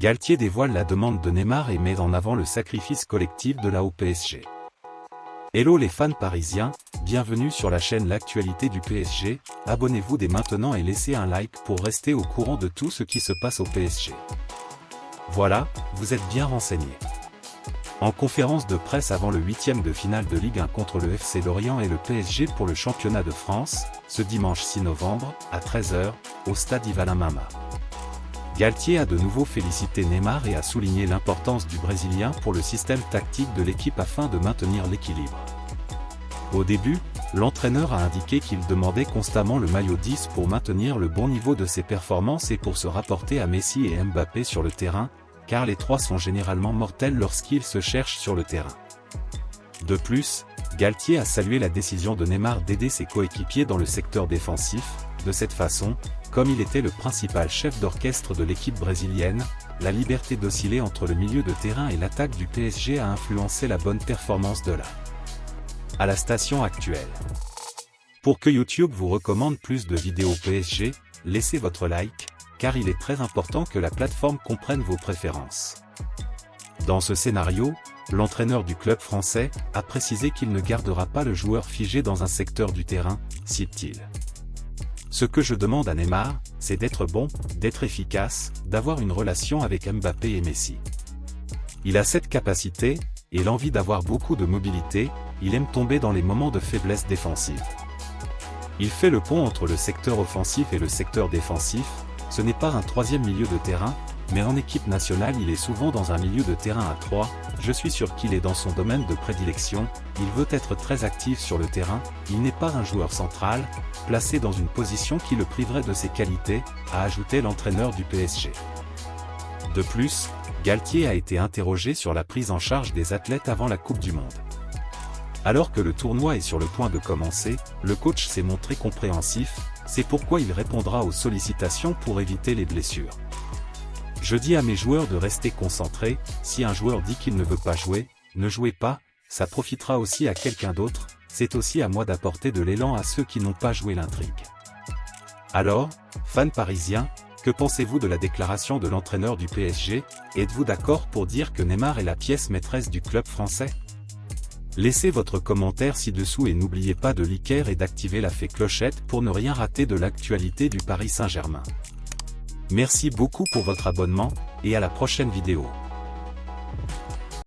Galtier dévoile la demande de Neymar et met en avant le sacrifice collectif de la au PSG. Hello les fans parisiens, bienvenue sur la chaîne L'actualité du PSG, abonnez-vous dès maintenant et laissez un like pour rester au courant de tout ce qui se passe au PSG. Voilà, vous êtes bien renseignés. En conférence de presse avant le 8e de finale de Ligue 1 contre le FC Lorient et le PSG pour le championnat de France, ce dimanche 6 novembre, à 13 h, au stade Ivan Mama. Galtier a de nouveau félicité Neymar et a souligné l'importance du Brésilien pour le système tactique de l'équipe afin de maintenir l'équilibre. Au début, l'entraîneur a indiqué qu'il demandait constamment le maillot 10 pour maintenir le bon niveau de ses performances et pour se rapporter à Messi et Mbappé sur le terrain, car les trois sont généralement mortels lorsqu'ils se cherchent sur le terrain. De plus, Galtier a salué la décision de Neymar d'aider ses coéquipiers dans le secteur défensif. De cette façon, comme il était le principal chef d'orchestre de l'équipe brésilienne, la liberté d'osciller entre le milieu de terrain et l'attaque du PSG a influencé la bonne performance de à la station actuelle. Pour que YouTube vous recommande plus de vidéos PSG, laissez votre like, car il est très important que la plateforme comprenne vos préférences. Dans ce scénario, l'entraîneur du club français a précisé qu'il ne gardera pas le joueur figé dans un secteur du terrain, cite-t-il. Ce que je demande à Neymar, c'est d'être bon, d'être efficace, d'avoir une relation avec Mbappé et Messi. Il a cette capacité, et l'envie d'avoir beaucoup de mobilité, il aime tomber dans les moments de faiblesse défensive. Il fait le pont entre le secteur offensif et le secteur défensif, ce n'est pas un troisième milieu de terrain, mais en équipe nationale il est souvent dans un milieu de terrain à 3, je suis sûr qu'il est dans son domaine de prédilection, il veut être très actif sur le terrain, il n'est pas un joueur central, placé dans une position qui le priverait de ses qualités, a ajouté l'entraîneur du PSG. De plus, Galtier a été interrogé sur la prise en charge des athlètes avant la Coupe du Monde. Alors que le tournoi est sur le point de commencer, le coach s'est montré compréhensif, c'est pourquoi il répondra aux sollicitations pour éviter les blessures. Je dis à mes joueurs de rester concentrés, si un joueur dit qu'il ne veut pas jouer, ne jouez pas, ça profitera aussi à quelqu'un d'autre, c'est aussi à moi d'apporter de l'élan à ceux qui n'ont pas joué l'intrigue. Alors, fans parisiens, que pensez-vous de la déclaration de l'entraîneur du PSG, êtes-vous d'accord pour dire que Neymar est la pièce maîtresse du club français? Laissez votre commentaire ci-dessous et n'oubliez pas de liker et d'activer la clochette pour ne rien rater de l'actualité du Paris Saint-Germain. Merci beaucoup pour votre abonnement, et à la prochaine vidéo.